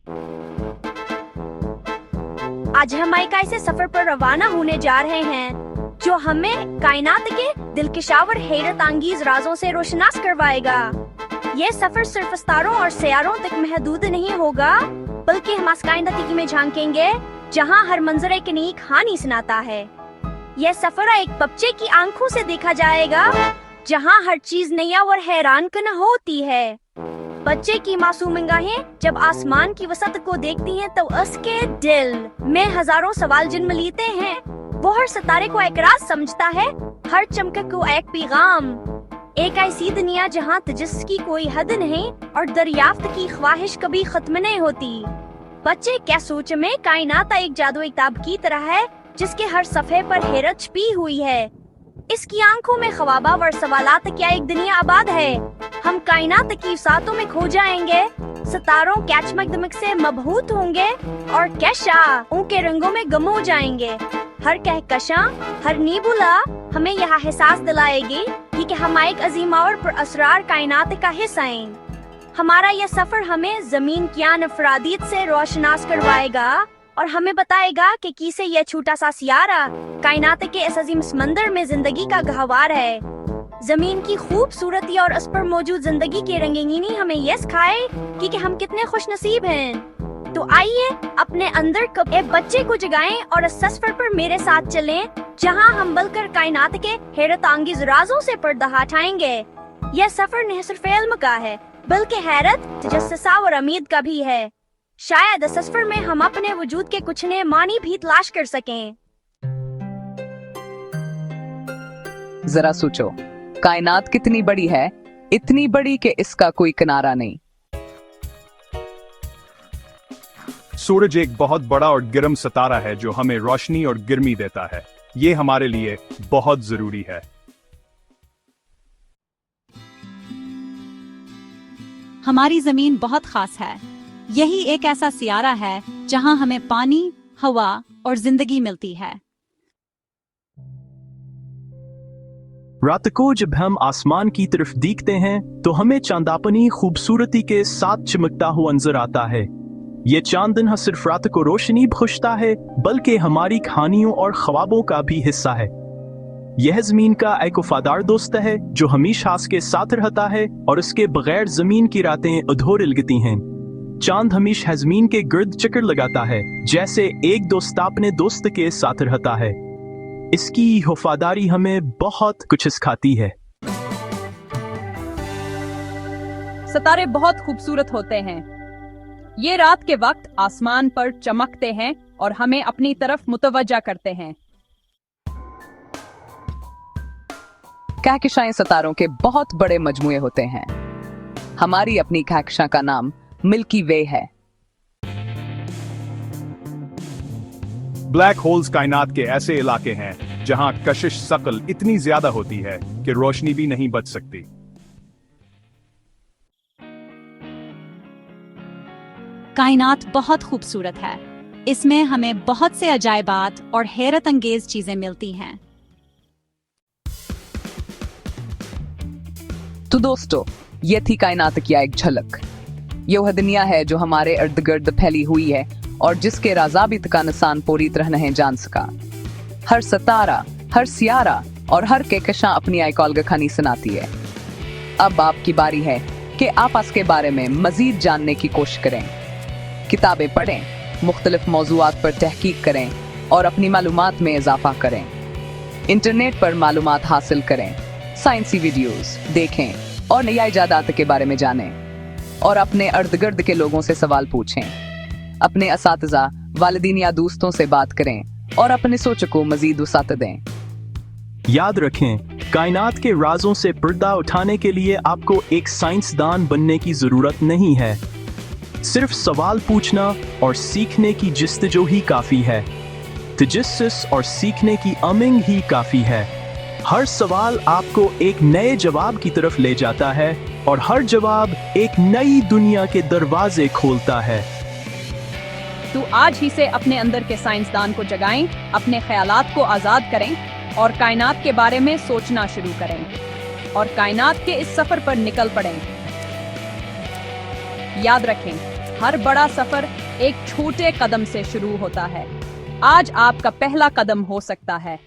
आज हम एक ऐसे सफर पर रवाना होने जा रहे हैं जो हमें कायनात के दिलकशावर हैरत अंगेज राजों से रोशनास करवाएगा। ये सफर सिर्फ सितारों और सियारों तक महदूद नहीं होगा, बल्कि हम कायनात में झांकेंगे जहाँ हर मंजर एक नई कहानी सुनाता है। यह सफर एक बच्चे की आंखों से देखा जाएगा, जहाँ हर चीज नया और हैरान कन होती है। बच्चे की मासूम निगाहें जब आसमान की वसत को देखती हैं, तो उसके दिल में हजारों सवाल जन्म लेते हैं। वो हर सितारे को एक राज समझता है, हर चमक को एक पैगाम। एक ऐसी दुनिया जहाँ तजस्सुस की कोई हद नहीं और दरियाफ्त की ख्वाहिश कभी खत्म नहीं होती। बच्चे क्या सोच में कायनात एक जादुई किताब की तरह है, जिसके हर सफ़े पर हैरत छिपी हुई है। इसकी आंखों में ख्वाबा और सवालात क्या एक दुनिया आबाद है। हम कायनात की सातों में खो जाएंगे, सितारों क्या चमक से मबहूत होंगे और कैशा उनके रंगों में गम हो जाएंगे। हर कहकशां, हर नीबुला हमें यह एहसास दिलाएगी कि हम एक अजीम और पुरअसरार कायनात का हिस्सा हैं। हमारा यह सफर हमें जमीन की अफरादियत से रोशनास करवाएगा और हमें बताएगा कि कैसे यह छोटा सा सियारा कायनात के इस अजीम समंदर में जिंदगी का गहवार है। जमीन की खूबसूरती और उस पर मौजूद जिंदगी की रंगीनी हमें यह सिखाए कि हम कितने खुश नसीब हैं। तो आइए अपने अंदर एक बच्चे को जगाएं और इस सफर पर मेरे साथ चलें, जहां हम बलकर कायनात के हैरत अंगेज राजों से पर्दा हटाएंगे। यह सफर न सिर्फ इल्म का है, बल्कि हैरत, तजस्सुस और उम्मीद का भी है। शायद इस सफर में हम अपने वजूद के कुछ नए मानी भी तलाश कर सकें। जरा सोचो, कायनात कितनी बड़ी है, इतनी बड़ी कि इसका कोई किनारा नहीं। सूरज एक बहुत बड़ा और गर्म सितारा है जो हमें रोशनी और गर्मी देता है। ये हमारे लिए बहुत जरूरी है। हमारी जमीन बहुत खास है। यही एक ऐसा सियारा है जहां हमें पानी, हवा और जिंदगी मिलती है। रात को जब हम आसमान की तरफ देखते हैं तो हमें चांद अपनी खूबसूरती के साथ चमकता हुआ नजर आता है। ये चांद न सिर्फ रात को रोशनी बख्शता है, बल्कि हमारी कहानियों और ख्वाबों का भी हिस्सा है। यह जमीन का एक वफादार दोस्त है जो हमेशा उसके साथ रहता है और उसके बगैर जमीन की रातें अधूरी लगती हैं। चांद हमेशा जमीन के गिर्द चक्कर लगाता है, जैसे एक दोस्त अपने दोस्त के साथ रहता है। इसकी वफादारी हमें बहुत कुछ सिखाती है। सितारे बहुत खूबसूरत होते हैं। ये रात के वक्त आसमान पर चमकते हैं और हमें अपनी तरफ मुतवज्जा करते हैं। कहकशाएं सितारों के बहुत बड़े मजमुए होते हैं। हमारी अपनी कहकशां का नाम मिल्की वे है। ब्लैक होल्स कायनात के ऐसे इलाके हैं जहां कशिश सकल इतनी ज्यादा होती है कि रोशनी भी नहीं बच सकती। कायनात बहुत खूबसूरत है। इसमें हमें बहुत से अजायबात और हैरत अंगेज चीजें मिलती हैं। तो दोस्तों, ये थी कायनात की एक झलक। ये वह दुनिया है जो हमारे इर्द गिर्द फैली हुई है और जिसके राज़ाबित का इंसान पूरी तरह नहीं जान सका। हर सितारा, हर सियारा और हर कहकशां अपनी एक अलग कहानी सुनाती है। अब आपकी बारी है कि आप इसके बारे में मजीद जानने की कोशिश करें। किताबें पढ़ें, मुख्तलिफ मौज़ूआत पर तहकीक करें और अपनी मालूमात में इजाफा करें। इंटरनेट पर मालूमात हासिल करें, साइंसी वीडियोस देखें और नई इजादात के बारे में जानें और अपने इर्द गिर्द के लोगों से सवाल पूछें। अपने असातिज़ा, वालिदीन या दोस्तों से बात करें और अपने सोच को मजीद वसात दें। याद रखें, कायनात के राजों से पर्दा उठाने के लिए आपको एक साइंसदान बनने की जरूरत नहीं है। सिर्फ सवाल पूछना और सीखने की जस्तजू ही काफी है। तजस्सुस और सीखने की अमिंग ही काफी है। हर सवाल आपको एक नए जवाब की तरफ ले जाता है और हर जवाब एक नई दुनिया के दरवाजे खोलता है। तो आज ही से अपने अंदर के साइंसदान को जगाएं, अपने ख्यालात को आजाद करें और कायनात के बारे में सोचना शुरू करें और कायनात के इस सफर पर निकल पड़ें। याद रखें, हर बड़ा सफर एक छोटे कदम से शुरू होता है। आज आपका पहला कदम हो सकता है